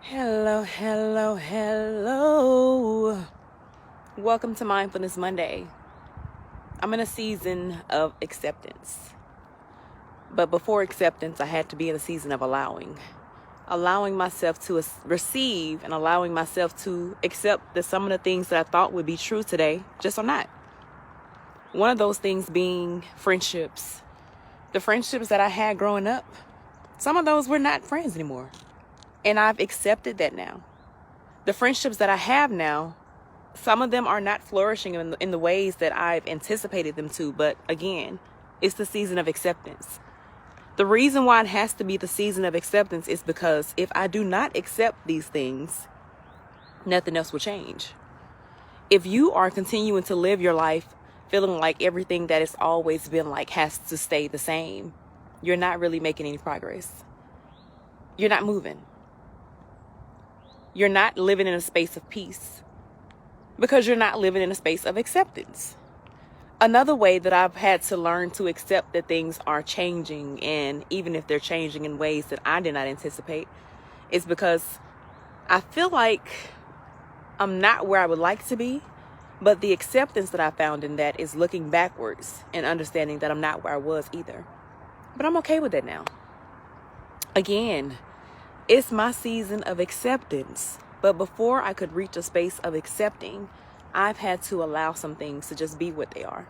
Hello, hello, hello. Welcome to Mindfulness Monday. I'm in a season of acceptance. But before acceptance, I had to be in a season of allowing. Allowing myself to receive and allowing myself to accept that some of the things that I thought would be true today just are not. One of those things being friendships. The friendships that I had growing up, some of those were not friends anymore. And I've accepted that now. The friendships that I have now, some of them are not flourishing in the ways that I've anticipated them to. But again, it's the season of acceptance. The reason why it has to be the season of acceptance is because if I do not accept these things, nothing else will change. If you are continuing to live your life feeling like everything that it's always been like has to stay the same, you're not really making any progress. You're not moving. You're not living in a space of peace because you're not living in a space of acceptance. Another way that I've had to learn to accept that things are changing, and even if they're changing in ways that I did not anticipate, is because I feel like I'm not where I would like to be, but the acceptance that I found in that is looking backwards and understanding that I'm not where I was either. But I'm okay with that now. Again, it's my season of acceptance. But before I could reach a space of accepting, I've had to allow some things to just be what they are.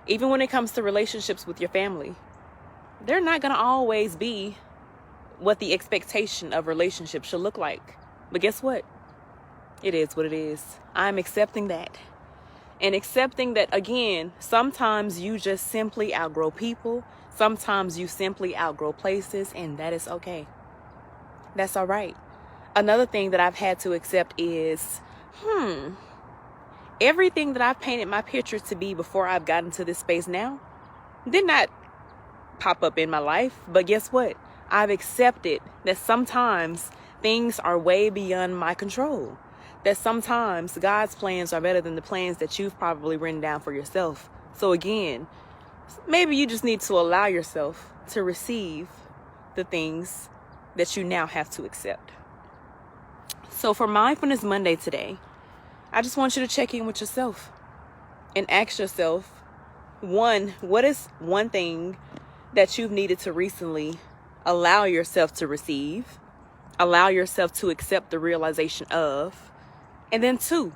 Even when it comes to relationships with your family, they're not going to always be what the expectation of relationship should look like. But guess what? It is what it is. I'm accepting that. And accepting that, again, sometimes you just simply outgrow people. Sometimes you simply outgrow places, and that is okay. That's all right. Another thing that I've had to accept is, everything that I've painted my picture to be before I've gotten to this space now did not pop up in my life. But guess what? I've accepted that sometimes things are way beyond my control. That sometimes God's plans are better than the plans that you've probably written down for yourself. So again, maybe you just need to allow yourself to receive the things that you now have to accept. So for Mindfulness Monday today, I just want you to check in with yourself and ask yourself, one, what is one thing that you've needed to recently allow yourself to receive, allow yourself to accept the realization of, and then two,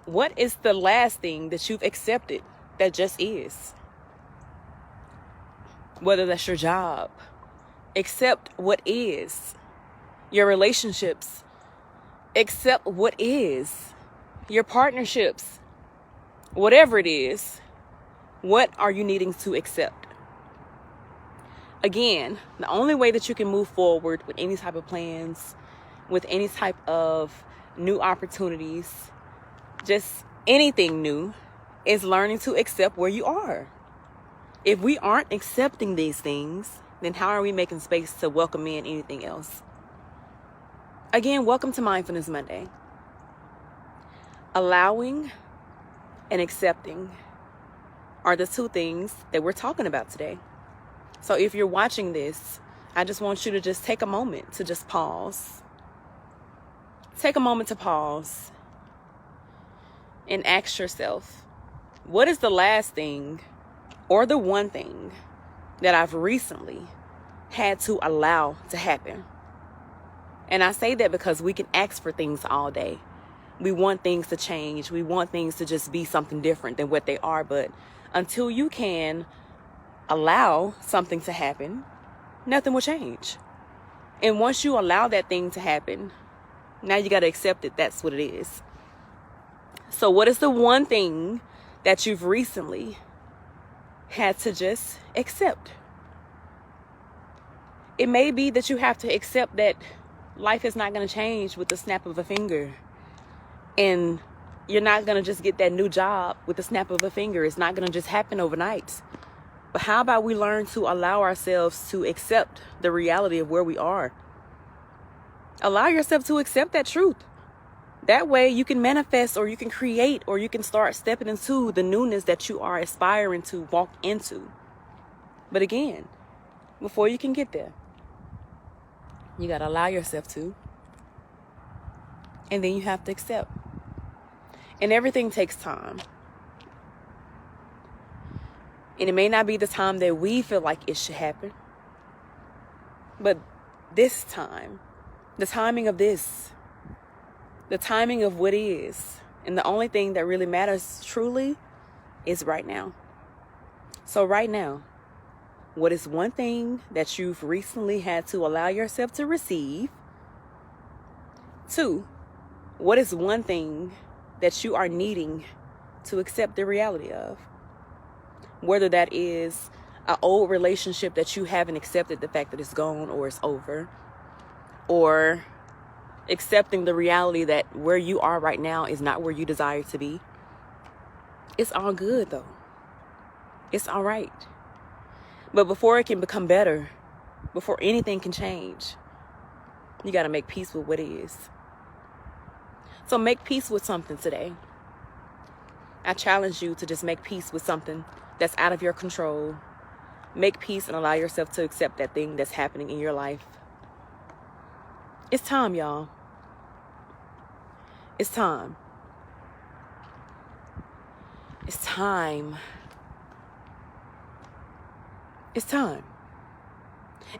what is the last thing that you've accepted that just is? Whether that's your job, accept what is. Your relationships, accept what is. Your partnerships, whatever it is, what are you needing to accept? Again, the only way that you can move forward with any type of plans, with any type of new opportunities, just anything new, is learning to accept where you are. If we aren't accepting these things, then how are we making space to welcome in anything else? Again, welcome to Mindfulness Monday. Allowing and accepting are the two things that we're talking about today. So if you're watching this, I just want you to just take a moment to just pause. Take a moment to pause and ask yourself, what is the last thing or the one thing that I've recently had to allow to happen? And I say that because we can ask for things all day. We want things to change. We want things to just be something different than what they are. But until you can allow something to happen, nothing will change. And once you allow that thing to happen, now you got to accept it. That's what it is. So what is the one thing that you've recently had to just accept? It may be that you have to accept that life is not going to change with the snap of a finger. And you're not going to just get that new job with the snap of a finger. It's not going to just happen overnight. But how about we learn to allow ourselves to accept the reality of where we are? Allow yourself to accept that truth. That way you can manifest, or you can create, or you can start stepping into the newness that you are aspiring to walk into. But again, before you can get there, You got to allow yourself to. And then you have to accept. And everything takes time. And it may not be the time that we feel like it should happen. But this time, the timing of this, the timing of what is, and the only thing that really matters truly is right now. So right now, what is one thing that you've recently had to allow yourself to receive? 2, what is one thing that you are needing to accept the reality of? Whether that is an old relationship that you haven't accepted the fact that it's gone or it's over, or accepting the reality that where you are right now is not where you desire to be. It's all good though. It's all right. But before it can become better, before anything can change, you got to make peace with what is. So make peace with something today. I challenge you to just make peace with something that's out of your control. Make peace and allow yourself to accept that thing that's happening in your life. It's time, y'all. It's time. It's time. It's time.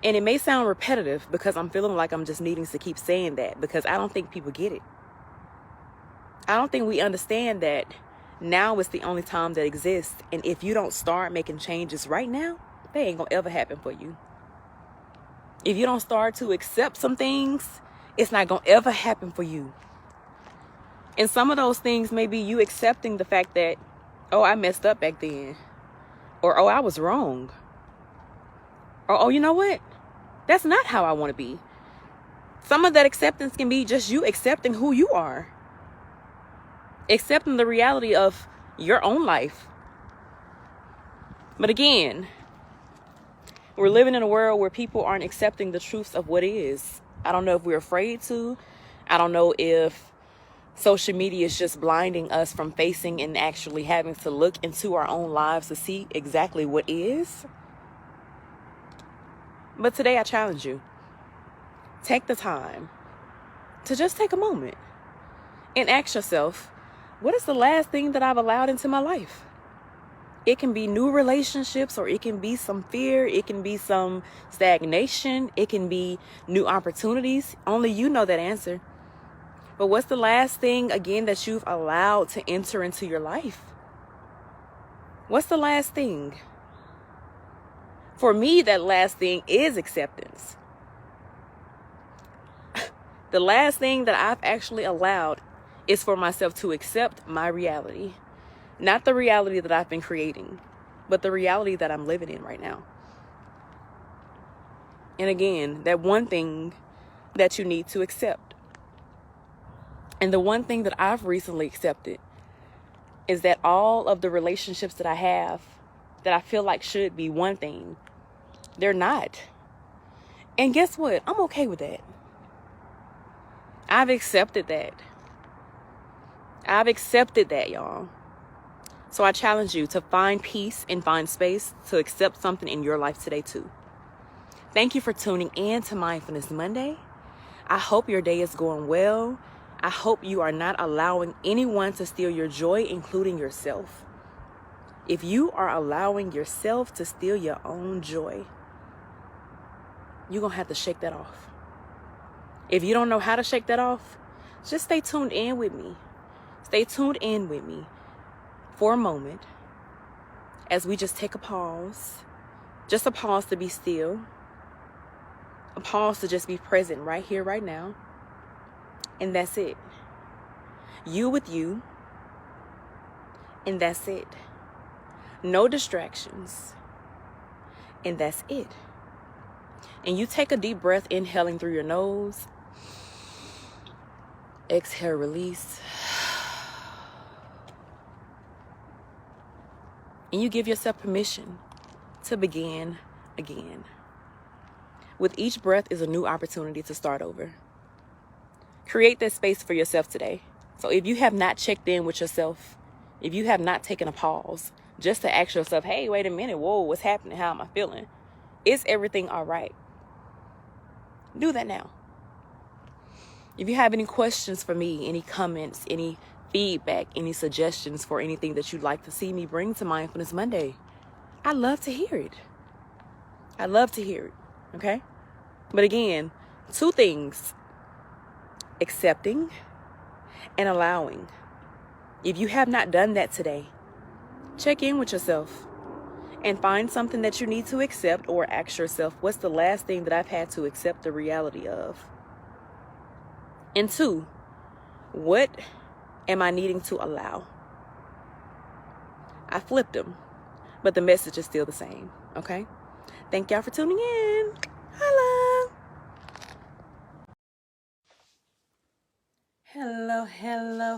And it may sound repetitive because I'm feeling like I'm just needing to keep saying that, because I don't think people get it. I don't think we understand that now is the only time that exists. And if you don't start making changes right now, they ain't gonna ever happen for you. If you don't start to accept some things, it's not gonna ever happen for you. And some of those things may be you accepting the fact that, oh, I messed up back then. Or, oh, I was wrong. Or, oh, you know what? That's not how I want to be. Some of that acceptance can be just you accepting who you are. Accepting the reality of your own life. But again, we're living in a world where people aren't accepting the truths of what is. I don't know if we're afraid to. I don't know if social media is just blinding us from facing and actually having to look into our own lives to see exactly what is. But today I challenge you. Take the time to just take a moment and ask yourself, what is the last thing that I've allowed into my life? It can be new relationships, or it can be some fear. It can be some stagnation. It can be new opportunities. Only you know that answer. But what's the last thing, again, that you've allowed to enter into your life? What's the last thing? For me, that last thing is acceptance. The last thing that I've actually allowed is for myself to accept my reality. Not the reality that I've been creating, but the reality that I'm living in right now. And again, that one thing that you need to accept. And the one thing that I've recently accepted is that all of the relationships that I have that I feel like should be one thing, they're not. And guess what? I'm okay with that. I've accepted that. I've accepted that, y'all. So I challenge you to find peace and find space to accept something in your life today too. Thank you for tuning in to Mindfulness Monday. I hope your day is going well. I hope you are not allowing anyone to steal your joy, including yourself. If you are allowing yourself to steal your own joy, you're going to have to shake that off. If you don't know how to shake that off, just stay tuned in with me. Stay tuned in with me for a moment as we just take a pause. Just a pause to be still. A pause to just be present right here, right now. And that's it. You with you. And that's it. No distractions. And that's it. And you take a deep breath, inhaling through your nose. Exhale, release. And you give yourself permission to begin again. With each breath is a new opportunity to start over. Create that space for yourself today. So if you have not checked in with yourself, if you have not taken a pause, just to ask yourself, hey, wait a minute, whoa, what's happening? How am I feeling? Is everything all right? Do that now. If you have any questions for me, any comments, any feedback, any suggestions for anything that you'd like to see me bring to Mindfulness Monday, I'd love to hear it. I'd love to hear it, okay? But again, 2 things: accepting and allowing. If you have not done that today, check in with yourself and find something that you need to accept, or ask yourself, what's the last thing that I've had to accept the reality of? And 2, what am I needing to allow? I flipped them, but the message is still the same, okay? Thank y'all for tuning in. Hello. Hello, hello.